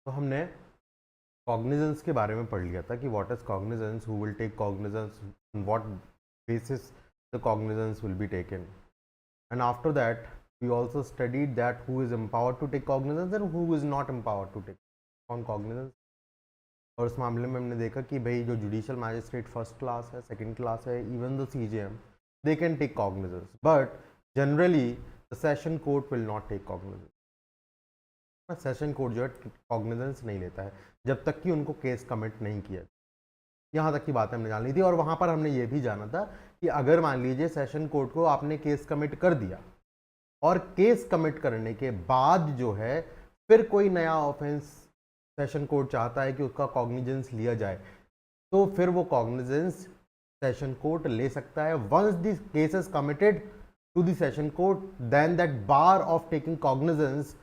तो हमने कॉग्निजेंस के बारे में पढ़ लिया था कि what is cognizance, who will take cognizance, on what basis the cognizance will be taken, and after that we also studied that who is empowered to take cognizance and who is not empowered to take on cognizance. और उस मामले में हमने देखा कि भाई जो judicial magistrate first class है, सेकंड क्लास है, even the CJM, they can take cognizance, but generally the session court will not take cognizance. Session court जो है कॉग्निजेंस नहीं लेता है जब तक कि उनको केस कमिट नहीं किया. यहाँ तक की बात हमने जान ली थी. और वहाँ पर हमने ये भी जाना था कि अगर मान लीजिए सेशन कोर्ट को आपने केस कमिट कर दिया और केस कमिट करने के बाद जो है फिर कोई नया ऑफेंस सेशन कोर्ट चाहता है कि उसका कॉग्निजेंस लिया जाए, तो फिर वो कॉग्निजेंस सेशन कोर्ट ले सकता है. Once this case is committed to the session court, then that bar of taking cognizance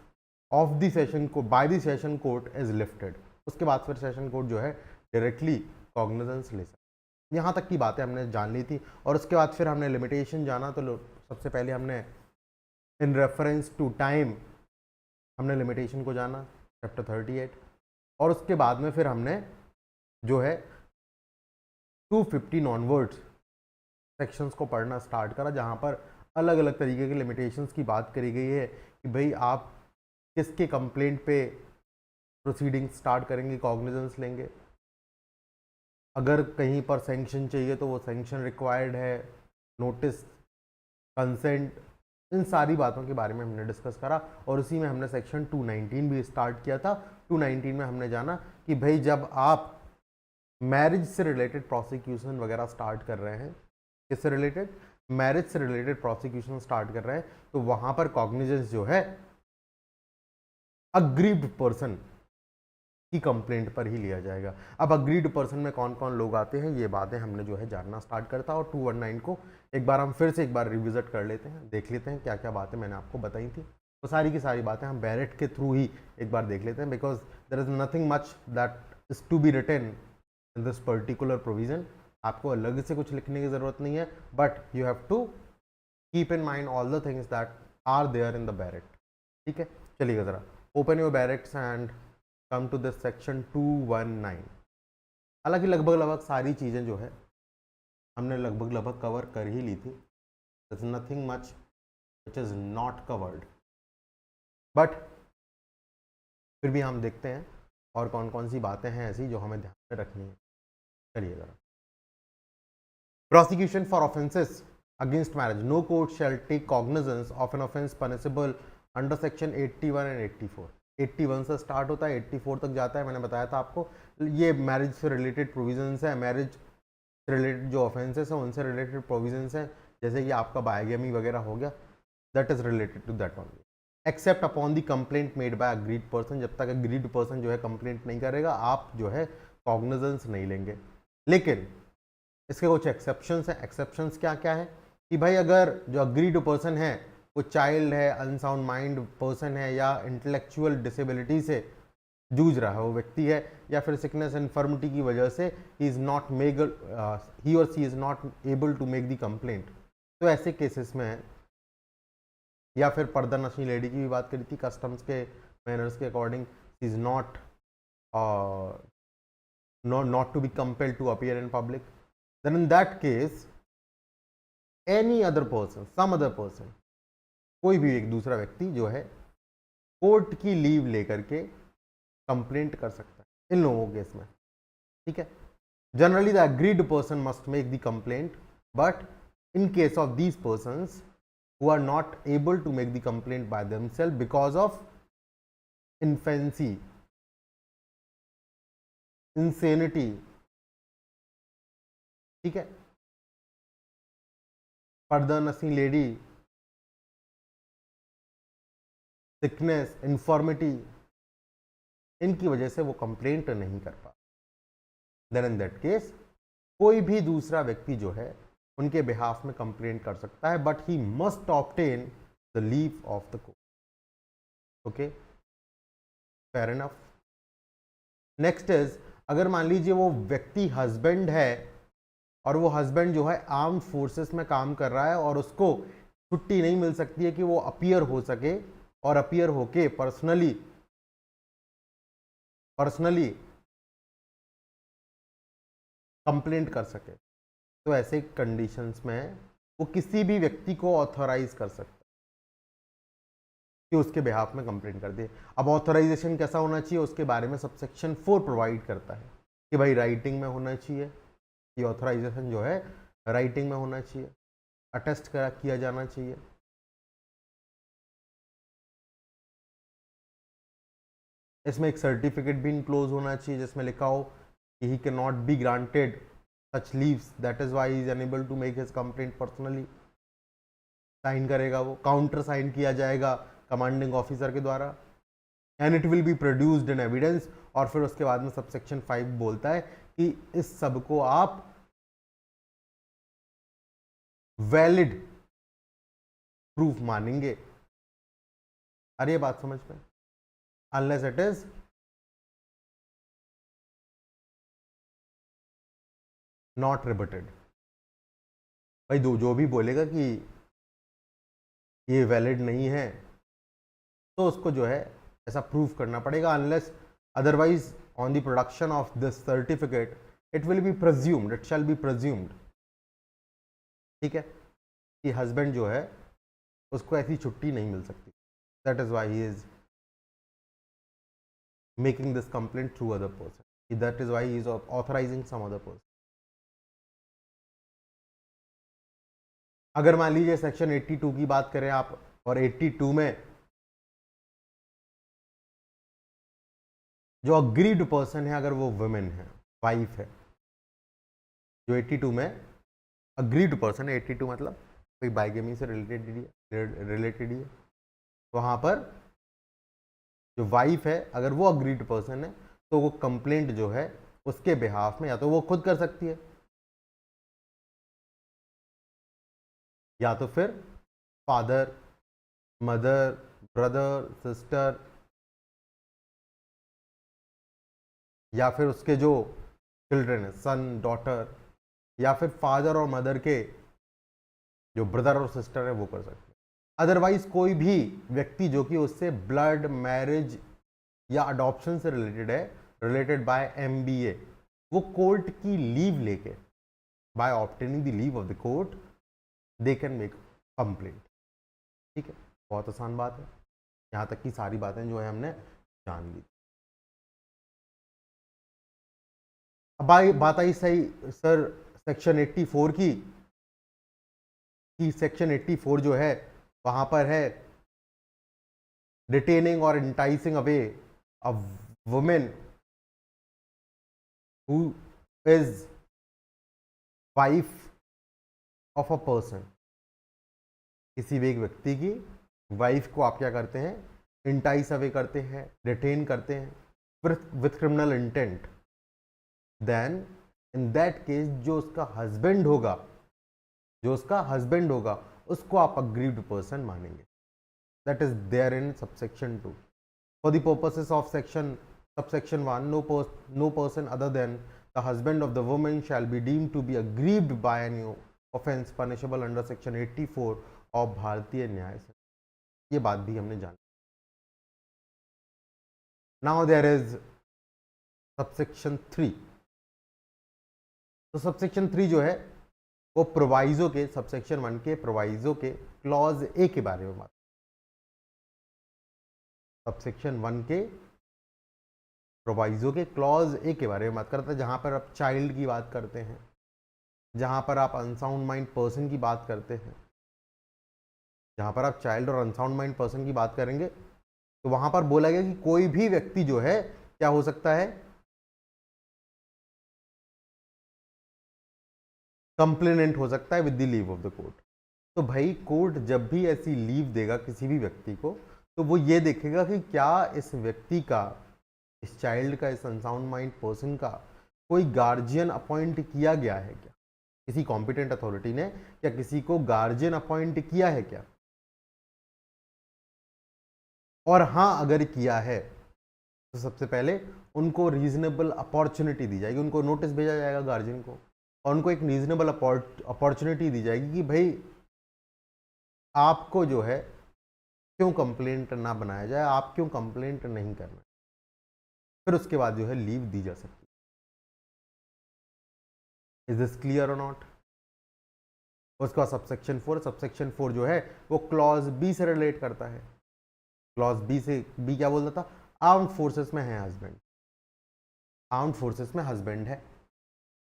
of the session court by the session court is lifted. उसके बाद फिर सेशन कोर्ट जो है डायरेक्टली कॉग्निजेंस ले सकता है. यहाँ तक की बातें हमने जान ली थी. और उसके बाद फिर हमने लिमिटेशन जाना. तो सबसे पहले हमने इन रेफरेंस टू टाइम हमने लिमिटेशन को जाना, चैप्टर 38. और उसके बाद में फिर हमने जो है 215 ऑनवर्ड्स सेक्शंस को पढ़ना स्टार्ट करा, जहाँ पर अलग अलग तरीके के लिमिटेशंस की बात करी गई है कि भाई आप किसके कंप्लेंट पे प्रोसीडिंग स्टार्ट करेंगे, कॉग्निजेंस लेंगे. अगर कहीं पर सैंक्शन चाहिए तो वो सैंक्शन रिक्वायर्ड है, नोटिस, कंसेंट, इन सारी बातों के बारे में हमने डिस्कस करा. और उसी में हमने सेक्शन 219 भी स्टार्ट किया था. 219 में हमने जाना कि भाई जब आप मैरिज से रिलेटेड प्रोसिक्यूशन वगैरह स्टार्ट कर रहे हैं, किससे रिलेटेड, मैरिज से रिलेटेड प्रोसिक्यूशन स्टार्ट कर रहे हैं, तो वहां पर कॉग्निजेंस जो है अग्रीव्ड पर्सन की कंप्लेंट पर ही लिया जाएगा. अब अग्रीड पर्सन में कौन कौन लोग आते हैं, ये बातें हमने जो है जानना स्टार्ट करता. और 219 को एक बार हम फिर से एक बार रिविजिट कर लेते हैं, देख लेते हैं क्या क्या बातें मैंने आपको बताई थी. तो सारी की सारी बातें हम बैरेट के थ्रू ही एक बार देख लेते हैं, because there is nothing much that is to be written in this particular provision. आपको अलग से कुछ लिखने की ज़रूरत नहीं है, but you have to keep in mind all the things that are there in the bare act. ठीक है, चलिएगा ज़रा open your bare acts and come to this section 219. हालांकि लगभग सारी चीज़ें जो है हमने लगभग कवर कर ही ली थी. There's nothing much which is not covered, but फिर भी हम देखते हैं और कौन कौन सी बातें हैं ऐसी जो हमें ध्यान में रखनी है. चलिए जरा. Prosecution for offences against marriage. No court shall take cognizance of an offence punishable under section 81 and 84. 81 से स्टार्ट होता है, 84 तक जाता है. मैंने बताया था आपको ये मैरिज से रिलेटेड प्रोविजंस है. मैरिज से रिलेटेड जो ऑफेंसेस हैं उनसे रिलेटेड प्रोविजंस हैं, जैसे कि आपका बायगेमी वगैरह हो गया, that is related to that only, except upon the complaint made by aggrieved person. जब तक अग्रीड पर्सन जो है कंप्लेंट नहीं करेगा, आप जो है कॉग्निजेंस नहीं लेंगे. लेकिन इसके कुछ एक्सेप्शंस हैं. एक्सेप्शंस क्या क्या है कि भाई अगर जो अग्रीड पर्सन है वो चाइल्ड है, अनसाउंड माइंड पर्सन है, या इंटेलेक्चुअल डिसेबिलिटी से जूझ रहा है वो व्यक्ति है, या फिर सिकनेस इन्फर्मिटी की वजह से ही और she is not able to make the complaint, तो ऐसे केसेस में, या फिर पर्दा नशी लेडी की भी बात करी थी, कस्टम्स के मैनर्स के according is not to be compelled to appear in public, then in that case any other person, some other person, कोई भी एक दूसरा व्यक्ति जो है कोर्ट की लीव लेकर के कंप्लेंट कर सकता है इन लोगों के केस में. ठीक है, generally the agreed person must make the complaint, but in case of these persons who are not able to make the complaint by themselves because of infancy, insanity, ठीक है, पर्दा नसी लेडी, सिकनेस, इन्फॉर्मिटी, इनकी वजह से वो complaint नहीं कर पा, देन इन दैट केस कोई भी दूसरा व्यक्ति जो है उनके बिहाफ में कंप्लेंट कर सकता है, but he must obtain the leave of the court. Okay, fair enough. Next is, अगर मान लीजिए वो व्यक्ति हस्बैंड है और वो हस्बैंड जो है आर्म्ड फोर्सेस में काम कर रहा है और उसको छुट्टी नहीं मिल सकती है कि वो अपीयर हो सके और अपीयर होके पर्सनली पर्सनली कंप्लेंट कर सके, तो ऐसे कंडीशंस में वो किसी भी व्यक्ति को ऑथराइज कर सकता है कि उसके बिहाफ में कंप्लेंट कर दे। अब ऑथराइजेशन कैसा होना चाहिए उसके बारे में सबसेक्शन 4 प्रोवाइड करता है कि भाई राइटिंग में होना चाहिए, कि ऑथराइजेशन जो है राइटिंग में होना चाहिए, अटेस्ट किया जाना चाहिए। इसमें एक सर्टिफिकेट भी इनक्लोज होना चाहिए जिसमें लिखा हो कि he can not be granted such leaves, that is why he is unable to make his complaint personally. Sign करेगा वो, काउंटर साइन किया जाएगा कमांडिंग ऑफिसर के द्वारा, and it will be produced in evidence. और फिर उसके बाद में सबसेक्शन 5 बोलता है कि इस सब को आप वैलिड प्रूफ मानेंगे। अरे ये बात समझ में, अनलेस इट इज नॉट रिबटेड। भाई जो भी बोलेगा कि ये वैलिड नहीं है तो उसको जो है ऐसा प्रूफ करना पड़ेगा, unless otherwise on the production of this certificate it will be presumed, it shall be presumed, ठीक है, कि हस्बैंड जो है उसको ऐसी छुट्टी नहीं मिल सकती। That is why he is making this complaint through other person, that is why he is authorising some other person. अगर मान लीजिए सेक्शन 82 की बात करें आप, और 82 में जो अग्रीड पर्सन है अगर वो वुमेन है, वाइफ है, जो 82 में अग्रीड पर्सन है, 82 मतलब कोई बाइगेमी से रिलेटेड ही है, वहां पर जो वाइफ है अगर वो अग्रीड पर्सन है तो वो कंप्लेंट जो है उसके बिहाफ में या तो वो खुद कर सकती है या तो फिर फादर, मदर, ब्रदर, सिस्टर, या फिर उसके जो चिल्ड्रन है, सन, डॉटर, या फिर फादर और मदर के जो ब्रदर और सिस्टर है वो कर सकते हैं। अदरवाइज कोई भी व्यक्ति जो कि उससे ब्लड, मैरिज या अडॉप्शन से रिलेटेड है, रिलेटेड बाय MBA, वो कोर्ट की लीव लेके, by obtaining the leave of the court, they can make complaint. ठीक है, बहुत आसान बात है। यहाँ तक की सारी बातें जो है हमने जान ली। अब बात आई सही सर सेक्शन 84 की, कि सेक्शन 84 जो है वहां पर है डिटेनिंग और enticing away a women who is wife of a person. किसी भी एक व्यक्ति की वाइफ को आप क्या करते हैं, इंटाइस अवे करते हैं, डिटेन करते हैं with criminal intent, then in that case जो उसका हस्बैंड होगा, उसको आप अग्रीव्ड पर्सन मानेंगे। That is there in subsection 2। For the purposes of subsection 1, no person other than the husband of the woman shall be deemed to be aggrieved by any offense punishable under section 84 of भारतीय न्याय संहिता। ये बात भी हमने जानी। Now there is subsection 3। तो subsection 3 जो है वो प्रोवाइजो के, सबसेक्शन 1 के प्रोवाइजो के क्लॉज ए के बारे में बात, सबसेक्शन 1 के प्रोवाइजो के क्लॉज ए के बारे में बात करता है, जहां पर आप चाइल्ड की बात करते हैं, जहां पर आप अनसाउंड माइंड पर्सन की बात करते हैं, जहां पर आप चाइल्ड और अनसाउंड माइंड पर्सन की बात करेंगे तो वहां पर बोला गया कि कोई भी व्यक्ति जो है क्या हो सकता है, कंप्लेनेंट हो सकता है with the leave of the court. तो भाई कोर्ट जब भी ऐसी लीव देगा किसी भी व्यक्ति को तो वो ये देखेगा कि क्या इस व्यक्ति का, इस चाइल्ड का, इस अनसाउंड माइंड पर्सन का कोई गार्जियन अपॉइंट किया गया है क्या, किसी कॉम्पिटेंट अथॉरिटी ने क्या किसी को गार्जियन अपॉइंट किया है क्या, और हाँ अगर किया है तो सबसे पहले उनको रीजनेबल अपॉर्चुनिटी दी जाएगी, उनको नोटिस भेजा जाएगा गार्जियन को, और उनको एक रीजनेबल अपॉर्चुनिटी दी जाएगी कि भाई आपको जो है क्यों कंप्लेंट ना बनाया जाए, आप क्यों कंप्लेंट नहीं करना। फिर उसके बाद जो है लीव दी जा सकती है। इज दिस क्लियर और नॉट? उसका सबसेक्शन 4 जो है वो क्लॉज बी से रिलेट करता है। क्लॉज बी से बी क्या बोल रहा था? आर्म्ड फोर्सेस में है हस्बैंड, आर्म्ड फोर्सेस में हस्बैंड है,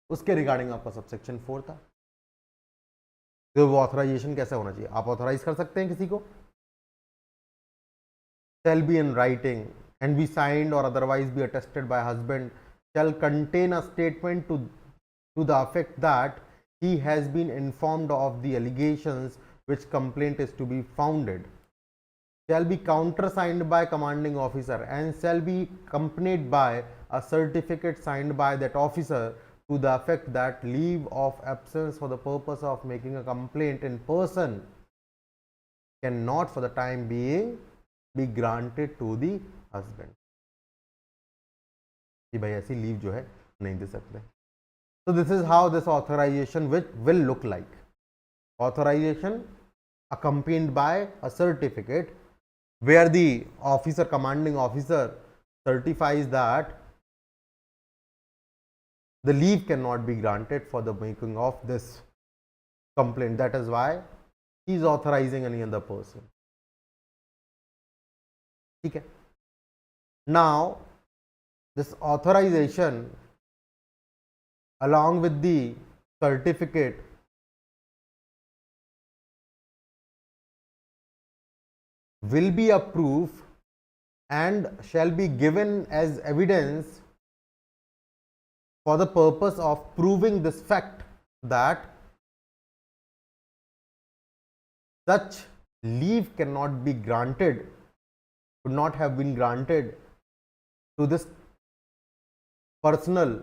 उसके रिगार्डिंग आपका सबसेक्शन 4 था। तो वो ऑथराइजेशन कैसा होना चाहिए? आप ऑथराइज कर सकते हैं किसी को, shall be in writing and be signed or otherwise be attested by husband, shall contain a statement to the effect that he has been informed of the allegations which complaint is to be founded, shall be countersigned by commanding officer and shall be accompanied by a certificate signed by that officer to the effect that leave of absence for the purpose of making a complaint in person cannot for the time being be granted to the husband। कि भाई ऐसी leave जो है नहीं दे सकते। So this is how this authorization will look like. Authorization accompanied by a certificate where the officer, commanding officer, certifies that the leave cannot be granted for the making of this complaint. That is why he is authorizing any other person. ठीक है। Now this authorization along with the certificate will be a proof and shall be given as evidence for the purpose of proving this fact that such leave cannot be granted, could not have been granted to this personnel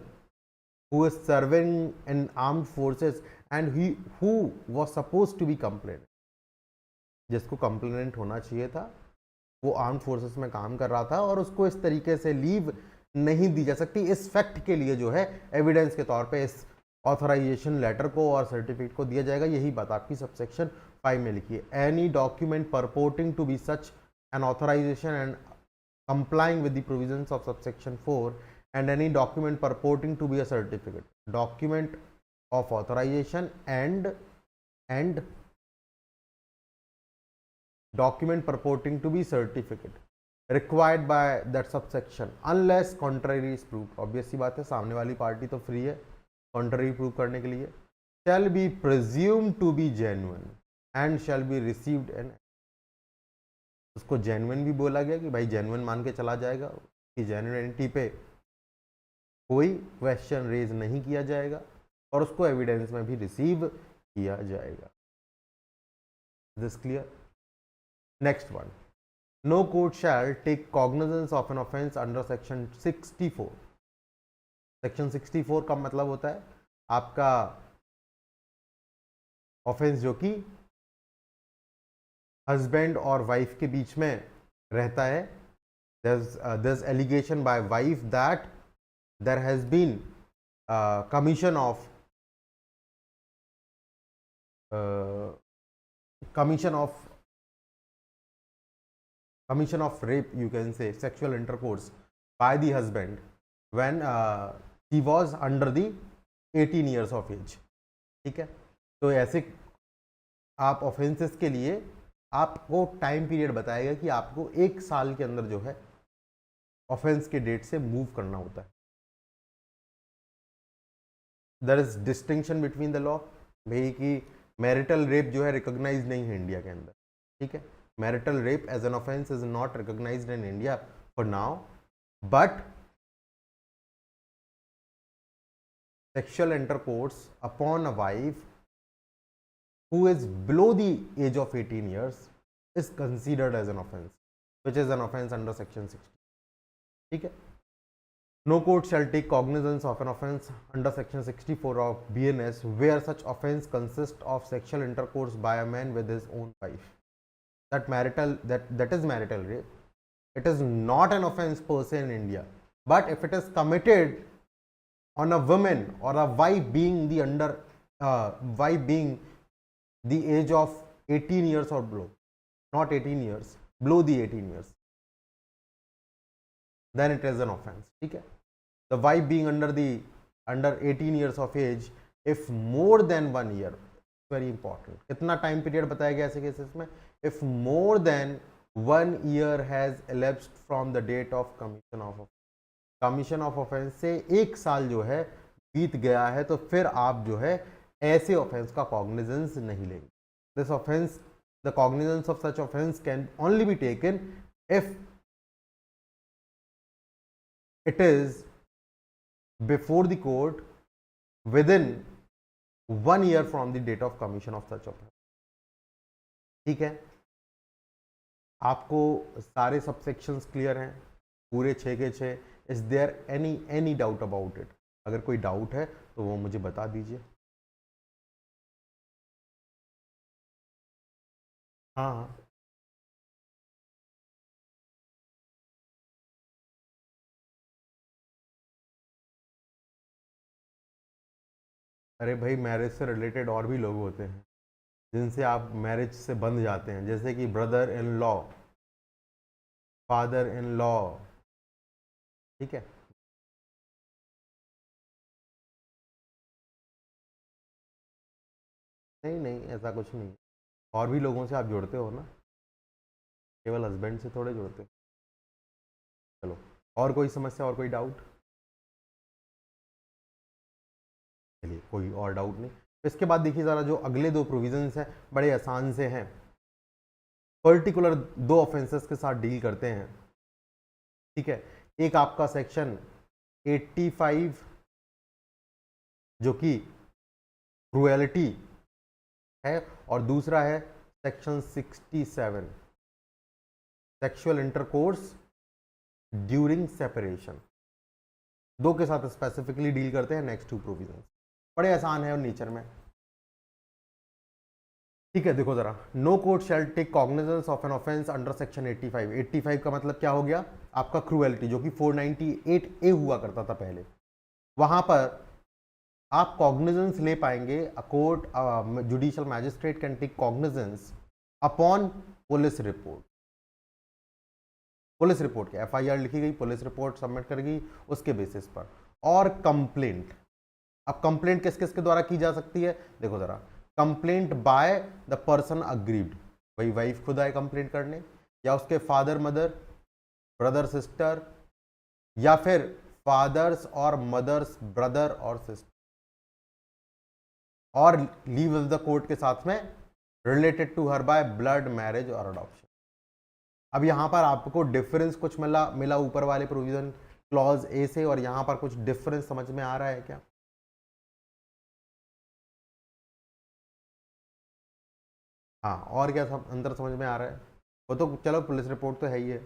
who is serving in armed forces and who was supposed to be complainant, जिसको complainant होना चाहिए था, वो arm forces में काम कर रहा था और उसको इस तरीके से लीव नहीं दी जा सकती। इस फैक्ट के लिए जो है एविडेंस के तौर पे इस ऑथराइजेशन लेटर को और सर्टिफिकेट को दिया जाएगा। यही बात आपकी सबसेक्शन 5 में लिखी है। Any document purporting to be such an authorisation and complying with the provisions of subsection 4 and any document purporting to be a certificate, document of authorization and document purporting to be certificate required by that subsection unless contrary is proved। obvious सी बात है, सामने वाली party तो free है contrary prove करने के लिए। shall be presumed to be genuine and shall be received in, उसको genuine भी बोला गया कि भाई genuine मान के चला जाएगा कि genuinity पे कोई क्वेश्चन रेज नहीं किया जाएगा और उसको एविडेंस में भी रिसीव किया जाएगा। This clear? Next one, no court shall take cognizance of an offence under section 64। Section 64 का मतलब होता है आपका ऑफेंस जो कि हस्बैंड और वाइफ के बीच में रहता है। there's allegation by wife that there has been commission of rape, you can say sexual intercourse by the husband when he was under the 18 years of age। ठीक है, तो ऐसे आप ऑफेंसेस के लिए आपको टाइम पीरियड बताएगा कि आपको 1 साल के अंदर जो है ऑफेंस के डेट से मूव करना होता है। There is distinction between the law, भाई कि मैरिटल रेप जो है रिकॉग्नाइज नहीं है इंडिया के अंदर। ठीक है, marital rape as an offence is not recognised in India for now, but sexual intercourse upon a wife who is below the age of 18 years is considered as an offense, which is an offense under section 60। ठीक है, no court shall take cognizance of an offense under section 64 of BNS where such offense consists of sexual intercourse by a man with his own wife। that is marital rape। it is not an offense per se in India, but if it is committed on a woman or a wife being the age of 18 years or below, not 18 years, below the 18 years, then it is an offense. ठीक है. The wife being under 18 years of age, if more than 1 year, very important. कितना time period बताया गया ऐसे cases में? If more than 1 year has elapsed from the date of commission of offense. Commission of offence से 1 साल जो है बीत गया है, तो फिर आप जो है ऐसे ऑफेंस का कॉग्निजेंस नहीं लेंगे. This offence, the cognizance of such offence can only be taken if it is before the court within 1 year from the date of commission of such offense. ठीक है, आपको सारे सबसेक्शंस क्लियर हैं, पूरे 6 के 6. Is there any doubt about it? अगर कोई doubt है तो वो मुझे बता दीजिए. हाँ हाँ, अरे भाई, मैरिज से रिलेटेड और भी लोग होते हैं जिनसे आप मैरिज से बंध जाते हैं, जैसे कि brother in law, father in law. ठीक है, नहीं नहीं, ऐसा कुछ नहीं. और भी लोगों से आप जुड़ते हो ना, केवल हस्बैंड से थोड़े जुड़ते हो. चलो, और कोई समस्या, और कोई डाउट? चलिए, कोई और डाउट नहीं. इसके बाद देखिए ज़रा, जो अगले 2 प्रोविजंस हैं बड़े आसान से हैं, पर्टिकुलर 2 ऑफेंसेस के साथ डील करते हैं. ठीक है, एक आपका सेक्शन 85 जो कि क्रूएलिटी है, और दूसरा है section 67 sexual intercourse during separation. 2 के साथ स्पेसिफिकली डील करते हैं नेक्स्ट 2 प्रोविजन. बड़े आसान है और नेचर में. ठीक है, देखो जरा, no court shall take cognizance of an offence under section 85. 85 का मतलब क्या हो गया? आपका क्रूएलिटी, जो कि 498A हुआ करता था पहले. वहां पर आप कॉग्निजेंस ले पाएंगे. A court, judicial magistrate can take cognizance upon police report. Police report के FIR लिखी गई, पुलिस रिपोर्ट सबमिट करेगी उसके बेसिस पर. और कंप्लेंट, अब कंप्लेंट किस किस के द्वारा की जा सकती है? देखो जरा, complaint by the person aggrieved, वही वाइफ खुद आए कंप्लेंट करने, या उसके फादर मदर, ब्रदर सिस्टर, या फिर फादर्स और मदर्स ब्रदर और सिस्टर, और लीव ऑफ द कोर्ट के साथ में related to her by blood, marriage और अडॉप्शन. अब यहां पर आपको डिफरेंस कुछ मिला ऊपर वाले प्रोविजन क्लॉज ए से, और यहां पर कुछ डिफरेंस समझ में आ रहा है क्या? हाँ, और क्या अंतर समझ में आ रहा है? वो तो चलो, पुलिस रिपोर्ट तो है ही है.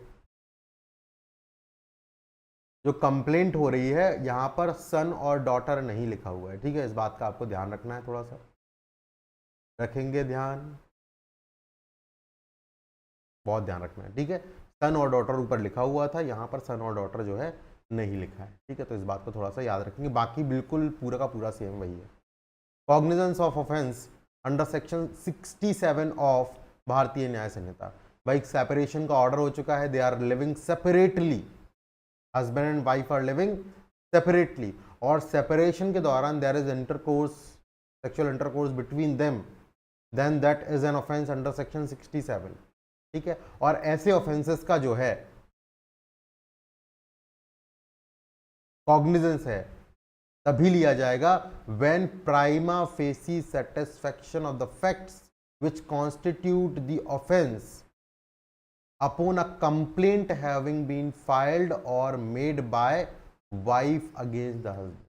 जो कंप्लेंट हो रही है यहाँ पर सन और डॉटर नहीं लिखा हुआ है. ठीक है, इस बात का आपको ध्यान रखना है, थोड़ा सा रखेंगे ध्यान, बहुत ध्यान रखना है. ठीक है, सन और डॉटर ऊपर लिखा हुआ था, यहाँ पर सन और डॉटर जो है नहीं लिखा है. ठीक है, तो इस बात को थोड़ा सा याद रखेंगे. बाकी बिल्कुल पूरा का पूरा सेम वही है. Cognizance of offence under section 67 of भारतीय न्याय संहिता. भाई, सेपरेशन का ऑर्डर हो चुका है, they are living separately, husband and wife are living separately, और सेपरेशन के दौरान there is intercourse, sexual intercourse between them, then that is an offence under section 67. ठीक है, और ऐसे ऑफेंसेस का जो है कॉग्निजेंस है तभी लिया जाएगा when prima facie satisfaction of the facts which constitute the offence upon a complaint having been filed or made by wife against the husband.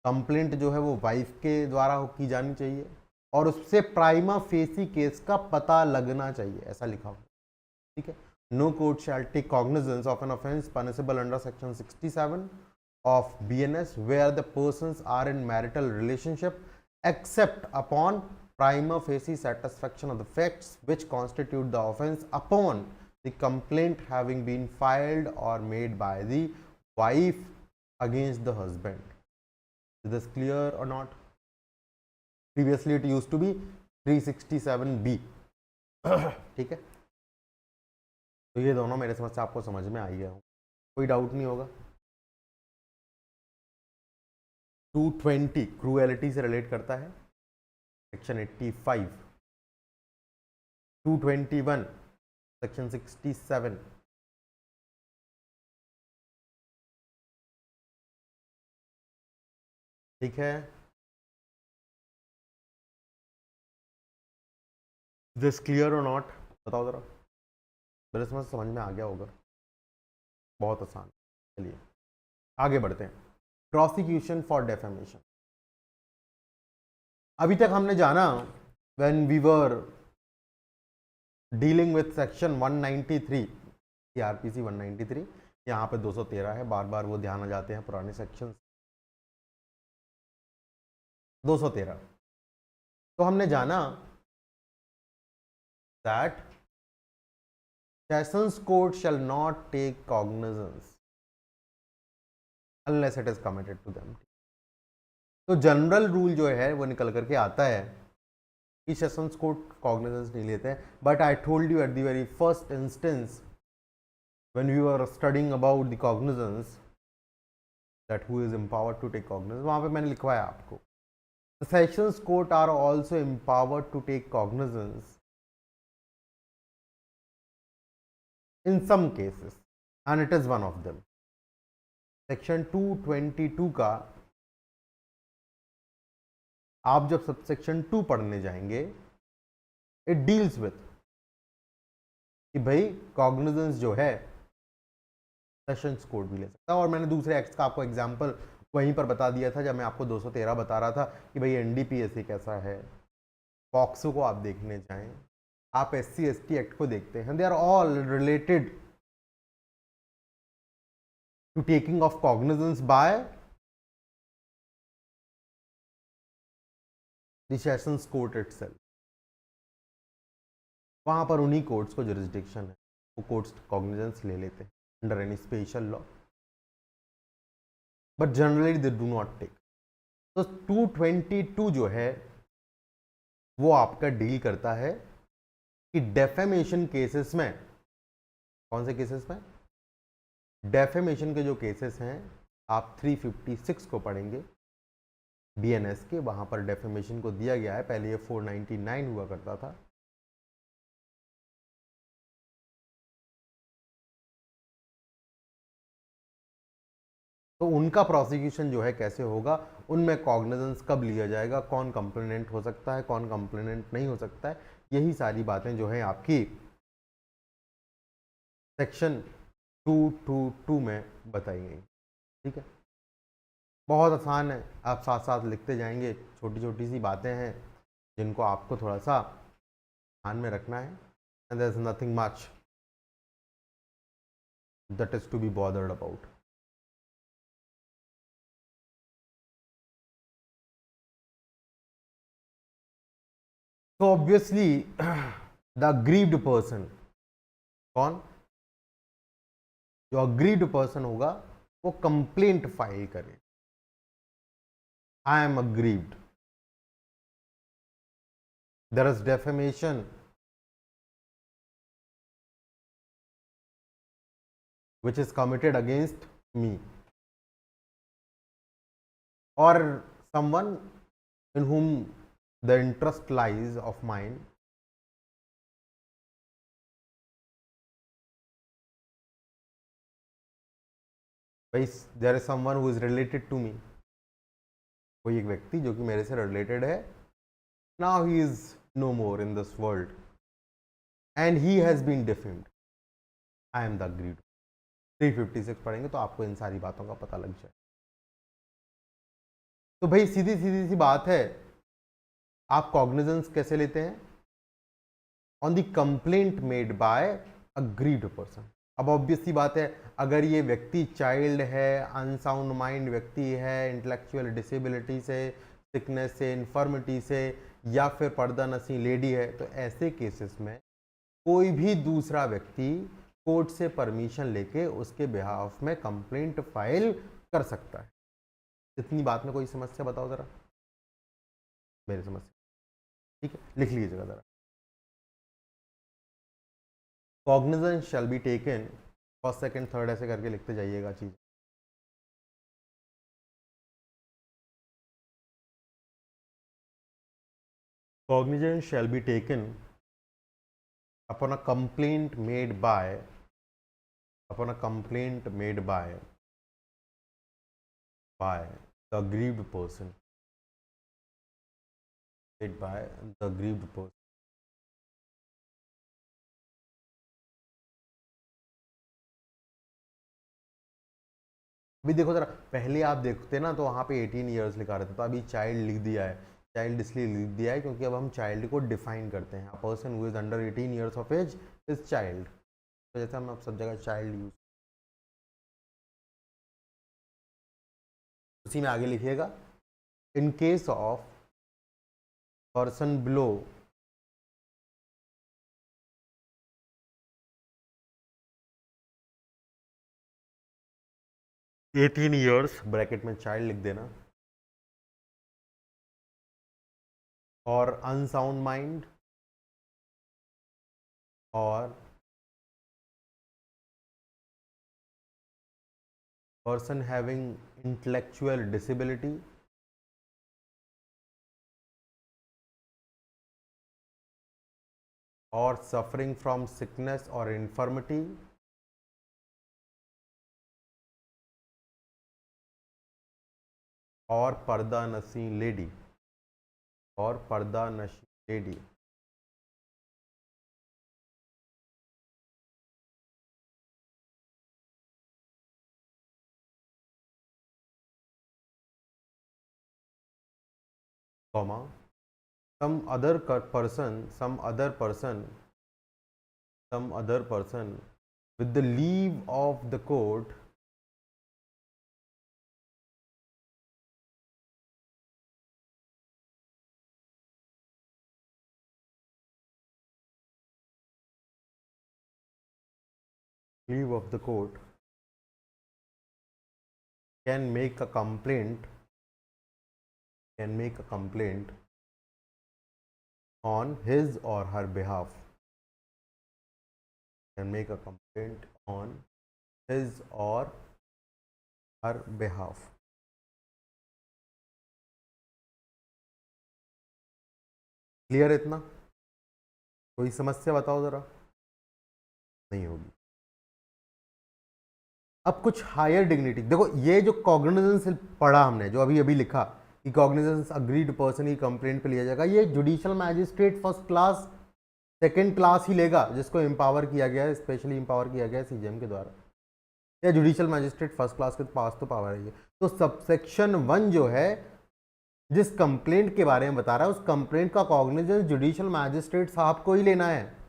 Complaint जो है वो वाइफ के द्वारा की जानी चाहिए, और उससे प्राइमा फेसी केस का पता लगना चाहिए, ऐसा लिखा हुआ. ठीक है, no court shall take cognizance of an offence punishable under section 67 of BNS where the persons are in marital relationship except upon prima facie satisfaction of the facts which constitute the offense upon the complaint having been filed or made by the wife against the husband. Is this clear or not? Previously it used to be 367B. ठीक है, तो ये दोनों मेरे समझ से आपको समझ में आई है. कोई डाउट नहीं होगा। 220 क्रूएलिटी से रिलेट करता है, सेक्शन 85। 221 सेक्शन 67। ठीक है, दिस क्लियर और नॉट, बताओ जरा, मेरे समझ में आ गया होगा, बहुत आसान। चलिए आगे बढ़ते हैं। Prosecution for defamation. अभी तक हमने जाना when we were dealing with section 193 CrPC 193, यहाँ पे 213 है, बार बार वो ध्यान आ जाते हैं पुराने सेक्शन। 213 तो हमने जाना that sessions court shall not take cognizance unless it is committed to them. तो जनरल रूल जो है वो निकल करके आता है कि सेशंस कोर्ट कॉग्निजेंस नहीं लेते हैं, but I told you at the very first instance when we were studying about the cognizance that who is empowered to take cognizance, वहां पे मैंने लिखवाया आपको, the sessions court are also empowered to take cognizance in some cases and it is one of them. Section 222 का आप जब sub section 2 पढ़ने जाएंगे, इट डील्स विथ कि भाई कॉग्निजेंस जो है सेशंस कोर्ट भी ले सकता है। और मैंने दूसरे एक्ट का आपको एग्जांपल वहीं पर बता दिया था जब मैं आपको 213 बता रहा था कि भाई एनडीपीएस कैसा है, पॉक्सो को आप देखने जाएं, आप SC/ST एक्ट को देखते हैं, they are all related to taking of cognizance by the sessions court itself. वहां पर उन्हीं कोर्ट्स को जुरिस्डिक्शन है, वो कोर्ट्स कॉग्निजेंस ले लेते हैं under any special law, but generally they do not take. तो 222 जो है वो आपका डील करता है कि डेफेमेशन केसेस में, कौन से केसेस में, डेफेमेशन के जो केसेस हैं आप 356 को पढ़ेंगे BNS के, वहां पर डेफेमेशन को दिया गया है, पहले ये 499 हुआ करता था। तो उनका प्रोसिक्यूशन जो है कैसे होगा, उनमें कॉग्निजेंस कब लिया जाएगा, कौन कंप्लेनेंट हो सकता है, कौन कंप्लेनेंट नहीं हो सकता है, यही सारी बातें जो है आपकी सेक्शन 222 में बताई गई। ठीक है, बहुत आसान है, आप साथ साथ लिखते जाएंगे, छोटी छोटी सी बातें हैं जिनको आपको थोड़ा सा ध्यान में रखना है, and there is nothing much that is to be bothered about. तो ऑब्वियसली द अग्रीव्ड पर्सन, कौन, जो अग्रीव्ड पर्सन होगा वो कंप्लेंट फाइल करे, I am aggrieved, there is defamation which is committed against me or someone in whom the interest lies of mine, there is someone who is related to me, कोई एक व्यक्ति जो कि मेरे से रिलेटेड है, now he is no more in this world and he has been defamed, I am the aggrieved। 356 पढ़ेंगे तो आपको इन सारी बातों का पता लग जाए। तो भाई सीधी सीधी सी बात है, आप कॉग्निजेंस कैसे लेते हैं, on the complaint made bye aggrieved person. अब ऑब्वियस सी बात है, अगर ये व्यक्ति चाइल्ड है, अनसाउंड माइंड व्यक्ति है, इंटेलेक्चुअल डिसेबिलिटी से, सिकनेस से, इन्फर्मिटी से, या फिर पर्दा नसी लेडी है, तो ऐसे केसेस में कोई भी दूसरा व्यक्ति कोर्ट से परमिशन लेके उसके बिहाफ में कंप्लेंट फाइल कर सकता है। इतनी बात में कोई समस्या बताओ जरा, मेरी समस्या, ठीक है, लिख लीजिएगा जरा। Cognizance shall be taken first second third ऐसे करके लिखते जाइएगा चीज। Cognizance shall be taken upon a complaint made by the aggrieved person, made by the aggrieved person. अभी देखो जरा, पहले आप देखते ना तो वहाँ पे 18 ईयर्स लिखा रहता, तो अभी चाइल्ड लिख दिया है। चाइल्ड इसलिए लिख दिया है क्योंकि अब हम चाइल्ड को डिफाइन करते हैं। A person who is under 18 years of age is child. तो जैसे हम अब सब जगह चाइल्ड यूज, उसी में आगे लिखिएगा, in case of person below 18 years, bracket में चाइल्ड लिख देना, और अनसाउंड माइंड और person having intellectual disability or suffering from sickness or infirmity or पर्दा नशी लेडी, और पर्दा नशी lady. comma some other person with the leave of the court can make a complaint on his or her behalf, can make a complaint on his or her behalf। Clear इतना? कोई समस्या बताओ जरा। नहीं होगी। अब कुछ हायर डिग्निटी देखो, ये जो कॉग्निजेंस पढ़ा हमने, जो अभी अभी लिखा कि कॉग्निजेंस अग्रीड पर्सन की कंप्लेंट पे लिया जाएगा, ये judicial magistrate first class second class ही लेगा, जिसको एम्पावर किया गया है, स्पेशली एम्पावर किया गया है सीजीएम के द्वारा, या जुडिशियल मैजिस्ट्रेट फर्स्ट क्लास के पास तो पावर है ये। तो सबसेक्शन 1 जो है, जिस कंप्लेंट के बारे में बता रहा है, उस कंप्लेंट का कॉग्निजेंस जुडिशियल मैजिस्ट्रेट साहब को ही लेना है।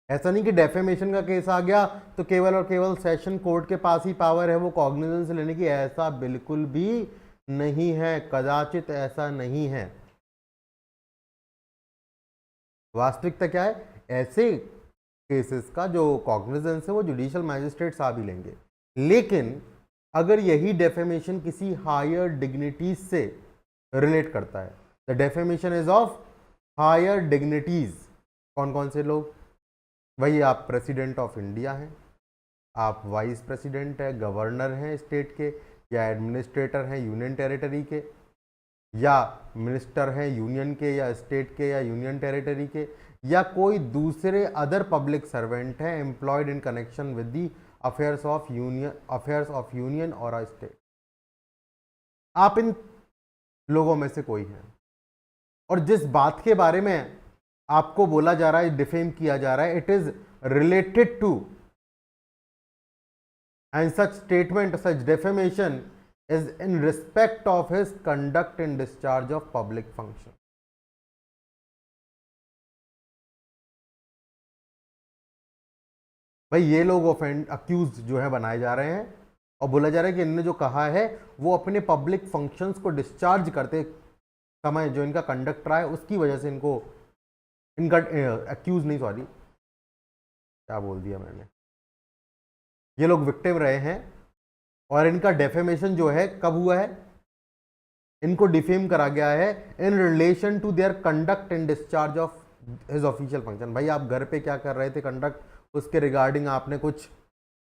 ऐसा नहीं कि डेफेमेशन का केस आ गया तो केवल और केवल सेशन कोर्ट के पास ही पावर है वो कॉग्निजेंस लेने की, ऐसा बिल्कुल भी नहीं है, कदाचित ऐसा नहीं है। वास्तविकता क्या है, ऐसे केसेस का जो कॉग्निजेंस है वो जुडिशियल मैजिस्ट्रेट साहब ही लेंगे। लेकिन अगर यही डेफेमेशन किसी हायर डिग्निटीज से रिलेट करता है, the defamation is of higher dignities. कौन कौन से लोग? वही आप प्रेसिडेंट ऑफ इंडिया हैं, आप वाइस प्रेसिडेंट है, गवर्नर हैं स्टेट के, या एडमिनिस्ट्रेटर हैं यूनियन टेरिटरी के, या मिनिस्टर हैं यूनियन के या स्टेट के या यूनियन टेरिटरी के, या कोई दूसरे अदर पब्लिक सर्वेंट हैं employed in connection with the affairs of union और अ स्टेट। आप इन लोगों में से कोई हैं, और जिस बात के बारे में आपको बोला जा रहा है, डिफेम किया जा रहा है, it is related to, and such statement, such defamation is in respect of his conduct in discharge of public function। भाई ये लोग ऑफेंड अक्यूज जो है बनाए जा रहे हैं, और बोला जा रहा है कि इन्होंने जो कहा है वो अपने पब्लिक फंक्शंस को डिस्चार्ज करते समय जो इनका कंडक्ट रहा है उसकी वजह से इनका अक्यूज नहीं, सॉरी क्या बोल दिया मैंने, ये लोग विक्टिम रहे हैं, और इनका डेफेमेशन जो है कब हुआ है, इनको डिफेम करा गया है in relation to their conduct in discharge of his official function. भाई आप घर पे क्या कर रहे थे कंडक्ट, उसके रिगार्डिंग आपने कुछ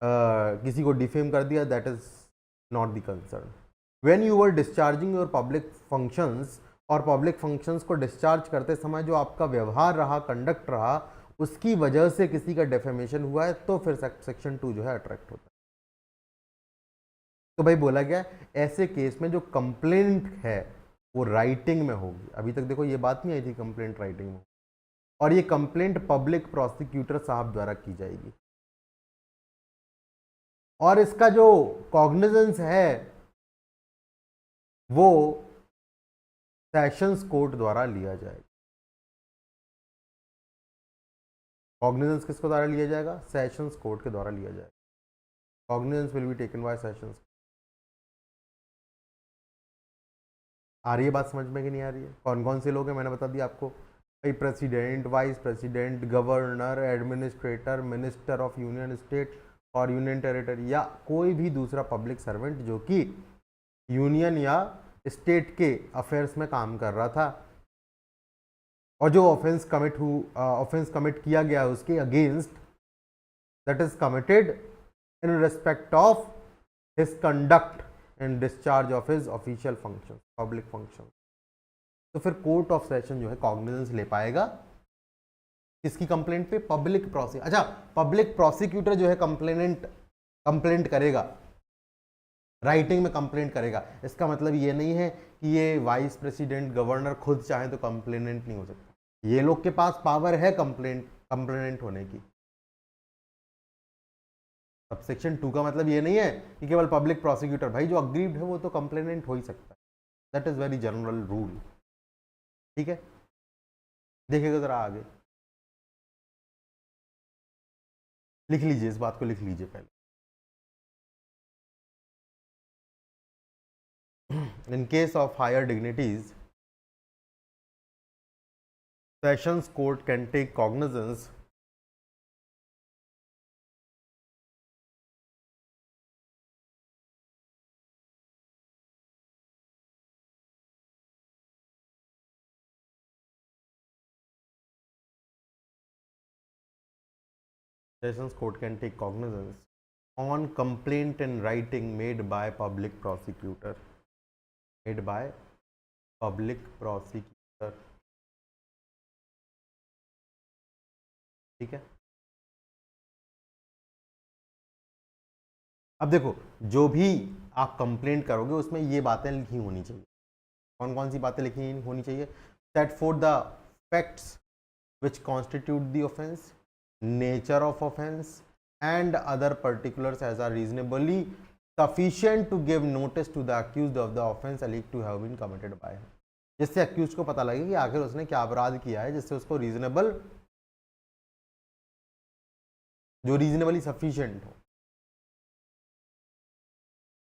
किसी को डिफेम कर दिया, that is not the concern. When you were discharging your public functions, और पब्लिक फंक्शंस को डिस्चार्ज करते समय जो आपका व्यवहार रहा, कंडक्ट रहा, उसकी वजह से किसी का डेफेमेशन हुआ है, तो फिर सेक्शन 2 जो है अट्रैक्ट होता है। तो भाई बोला गया ऐसे केस में जो कंप्लेंट है वो राइटिंग में होगी। अभी तक देखो ये बात नहीं आई थी कंप्लेंट राइटिंग में, और ये कंप्लेंट पब्लिक प्रोसिक्यूटर साहब द्वारा की जाएगी, और इसका जो कॉग्निजेंस है वो सेशंस कोर्ट द्वारा लिया जाएगा। कॉग्निजेंस किसके द्वारा लिया जाएगा? सेशंस कोर्ट के द्वारा लिया जाएगा। Cognizance will be taken by sessions. आ रही है बात समझ में कि नहीं आ रही है? कौन कौन से लोग हैं मैंने बता दिया आपको भाई, president, vice president, governor, administrator, minister of union state और यूनियन टेरिटरी, या कोई भी दूसरा पब्लिक सर्वेंट जो कि यूनियन या स्टेट के अफेयर्स में काम कर रहा था, और जो ऑफेंस कमिट किया गया उसके against, that is committed in respect of his conduct in discharge of his official function, public function. तो फिर कोर्ट ऑफ सेशन जो है कॉग्निजेंस ले पाएगा किसकी कंप्लेंट पे? Public prosecutor. अच्छा, पब्लिक प्रोसिक्यूटर जो है कंप्लेंट करेगा, राइटिंग में कंप्लेंट करेगा। इसका मतलब ये नहीं है कि ये वाइस प्रेसिडेंट, गवर्नर खुद चाहे तो कंप्लेनेंट नहीं हो सकता। ये लोग के पास पावर है कंप्लेनेंट होने की। अब सेक्शन 2 का मतलब ये नहीं है कि केवल पब्लिक प्रोसिक्यूटर, भाई जो अग्रीव्ड है वो तो कंप्लेनेंट हो ही सकता है। That is very general rule. ठीक है, देखिएगा जरा आगे, लिख लीजिए, इस बात को लिख लीजिए पहले। In case of higher dignities, Sessions Court can take cognizance on complaint in writing made by public prosecutor. Made by public prosecutor. ठीक है, अब देखो जो भी आप कंप्लेंट करोगे उसमें ये बातें लिखी होनी चाहिए। कौन कौन सी बातें लिखी होनी चाहिए? Set for the facts which constitute the offence, nature of offence and other particulars as are reasonably sufficient to give notice to the accused of the offense alleged to have been committed by him। जिससे accused को पता लगे कि आखिर उसने क्या अपराध किया है, जिससे उसको रीजनेबल, जो रीजनेबली सफिशिएंट हो,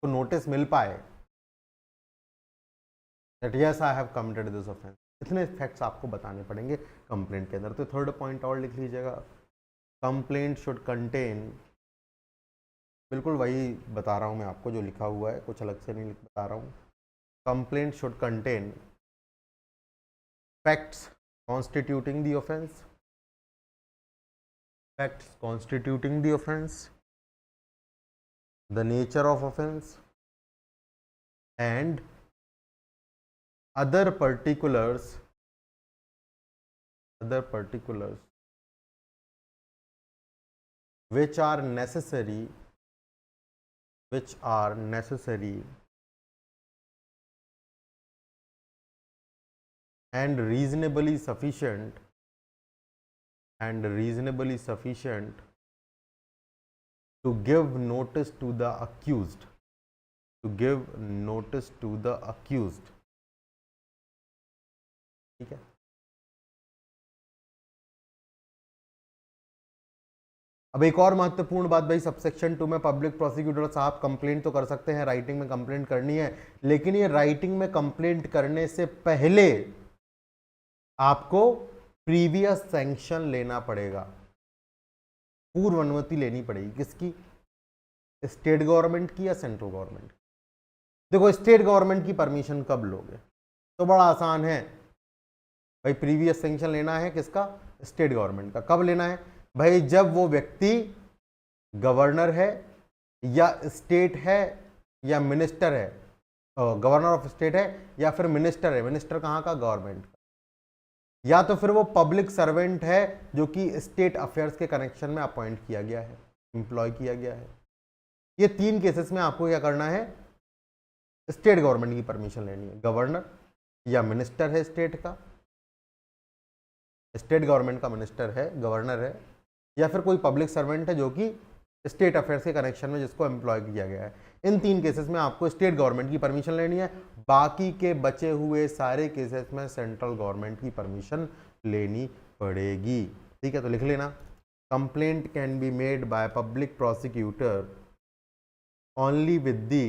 तो नोटिस मिल पाए that yes I have committed this offense। इतने फैक्ट्स आपको बताने पड़ेंगे कंप्लेंट के अंदर। तो थर्ड पॉइंट और लिख लीजिएगा, कंप्लेंट शुड कंटेन, बिल्कुल वही बता रहा हूँ मैं आपको जो लिखा हुआ है, कुछ अलग से नहीं बता रहा हूँ। Complaint should contain facts constituting the offence, facts constituting the offence, the nature of offence and other particulars which are necessary and reasonably sufficient to give notice to the accused, ठीक है। अब एक और महत्वपूर्ण बात भाई, सबसेक्शन 2 में public prosecutor साहब कंप्लेंट तो कर सकते हैं, राइटिंग में कंप्लेंट करनी है, लेकिन ये राइटिंग में कंप्लेंट करने से पहले आपको प्रीवियस सैंक्शन लेना पड़ेगा, पूर्व अनुमति लेनी पड़ेगी। किसकी? स्टेट गवर्नमेंट की या सेंट्रल गवर्नमेंट? देखो स्टेट गवर्नमेंट की परमिशन कब लोगे? तो बड़ा आसान है, भाई प्रीवियस सैंक्शन लेना है किसका? स्टेट गवर्नमेंट का। कब लेना है भाई? जब वो व्यक्ति गवर्नर है या स्टेट है या मिनिस्टर है, गवर्नर ऑफ स्टेट है या फिर मिनिस्टर है। मिनिस्टर कहाँ का? गवर्नमेंट का। या तो फिर वो पब्लिक सर्वेंट है जो कि स्टेट अफेयर्स के कनेक्शन में अपॉइंट किया गया है, एम्प्लॉय किया गया है। ये 3 केसेस में आपको क्या करना है? स्टेट गवर्नमेंट की परमिशन लेनी है। गवर्नर या मिनिस्टर है स्टेट का, स्टेट गवर्नमेंट का मिनिस्टर है, गवर्नर है, या फिर कोई पब्लिक सर्वेंट है जो कि स्टेट अफेयर्स के कनेक्शन में जिसको एम्प्लॉय किया गया है। इन 3 केसेस में आपको स्टेट गवर्नमेंट की परमिशन लेनी है। बाकी के बचे हुए सारे केसेस में सेंट्रल गवर्नमेंट की परमिशन लेनी पड़ेगी। ठीक है, तो लिख लेना, complaint can be made by public prosecutor only with the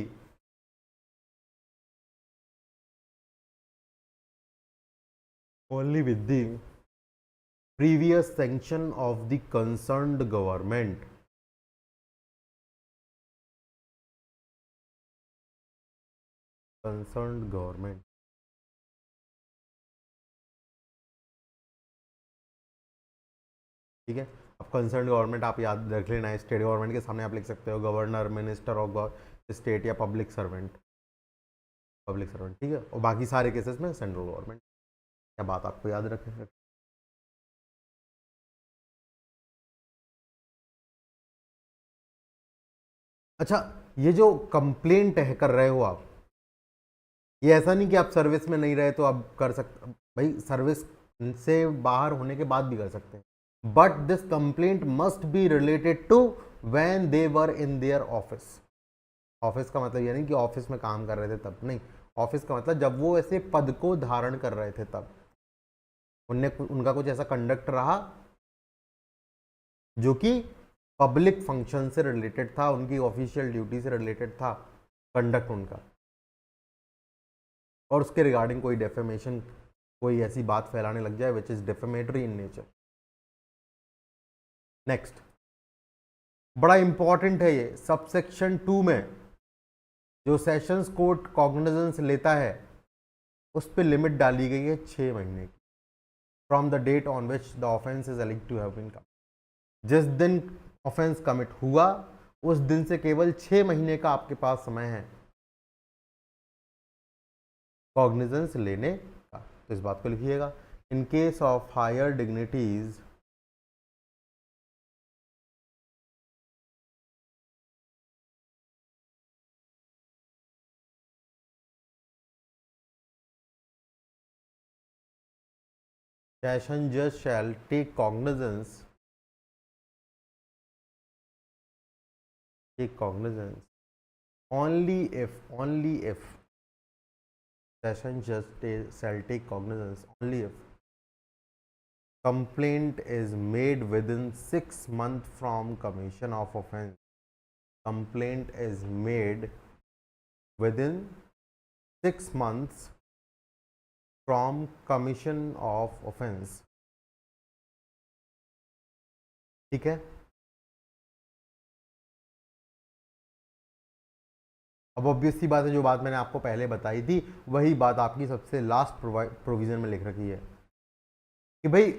previous sanction of the concerned government. ठीक है, अब कंसर्न गवर्नमेंट आप याद रख लेना है, स्टेट गवर्नमेंट के सामने आप लिख सकते हो गवर्नर, मिनिस्टर ऑफ स्टेट या पब्लिक सर्वेंट। ठीक है, और बाकी सारे केसेस में सेंट्रल गवर्नमेंट। क्या बात आपको याद रखें। अच्छा, ये जो कंप्लेंट है कर रहे हो आप, ये ऐसा नहीं कि आप सर्विस में नहीं रहे तो आप कर सकते, भाई सर्विस से बाहर होने के बाद भी कर सकते हैं, but this complaint must be related to when they were in their office. Office का मतलब ये नहीं कि ऑफिस में काम कर रहे थे तब, नहीं, ऑफिस का मतलब जब वो ऐसे पद को धारण कर रहे थे तब उनका कुछ ऐसा कंडक्ट रहा जो कि पब्लिक फंक्शन से रिलेटेड था, उनकी ऑफिशियल ड्यूटी से रिलेटेड था कंडक्ट उनका, और उसके रिगार्डिंग कोई डेफेमेशन, कोई ऐसी बात फैलाने लग जाए which is defamatory in nature. Next, बड़ा इंपॉर्टेंट है ये, सबसेक्शन 2 में जो सेशंस कोर्ट कॉग्निजेंस लेता है उस पर लिमिट डाली गई है 6 महीने की, from the date on which the offence is alleged to have been committed. जिस दिन ऑफेंस कमिट हुआ उस दिन से केवल 6 महीने का आपके पास समय है कॉग्निजेंस लेने का, तो इस बात को लिखिएगा। In case of higher dignities session judge shall take cognizance only if session judge shall take cognizance only if complaint is made within 6 months from commission of offense. Complaint is made within 6 months from commission of offense. ठीक है, अब obvious सी बात है, जो बात मैंने आपको पहले बताई थी वही बात आपकी सबसे लास्ट प्रोविजन में लिख रखी है कि भाई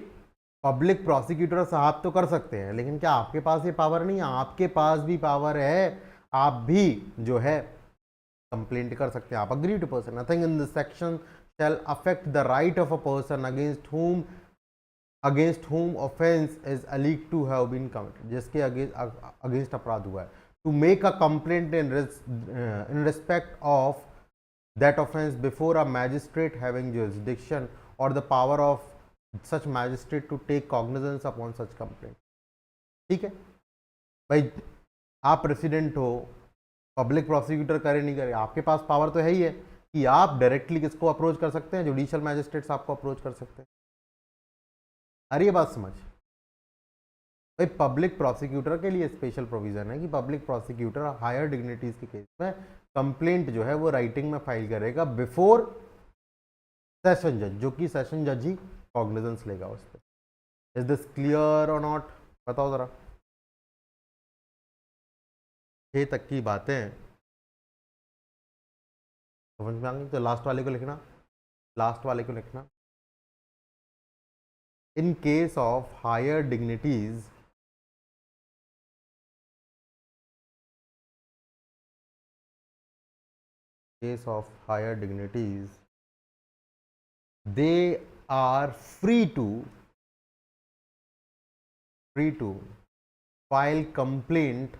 पब्लिक प्रोसिक्यूटर साहब तो कर सकते हैं, लेकिन क्या आपके पास ये पावर नहीं है? आपके पास भी पावर है, आप भी जो है कंप्लेंट कर सकते हैं। आप agree to person, nothing in this section shall affect the right of a person against whom offense is alleged to have been committed, जिसके अगेंस्ट अपराध हुआ है, to make a complaint in respect of that offense before a magistrate having jurisdiction or the power of such magistrate to take cognizance upon such complaint. ठीक है भाई, आप president हो, public prosecutor करे नहीं करे, आपके पास पावर तो है ही है कि आप डायरेक्टली किसको अप्रोच कर सकते हैं? जुडिशियल मैजिस्ट्रेट्स आपको अप्रोच कर सकते हैं। अरे ये बात समझ भाई, पब्लिक प्रोसिक्यूटर के लिए स्पेशल प्रोविजन है कि पब्लिक प्रोसिक्यूटर हायर डिग्निटीज के केस में कंप्लेंट जो है वो राइटिंग में फाइल करेगा बिफोर सेशन जज, जो कि सेशन जज ही कॉग्निजेंस लेगा उस पर। इज दिस क्लियर और नॉट? बताओ जरा। 6 तक की बातें समझ में आ गई? तो लास्ट वाले को लिखना, लास्ट वाले को लिखना। in case of higher dignities, they are free to file complaint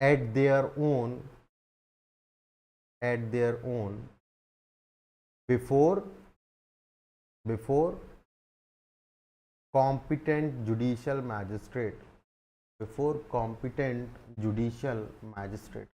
at their own before competent judicial magistrate.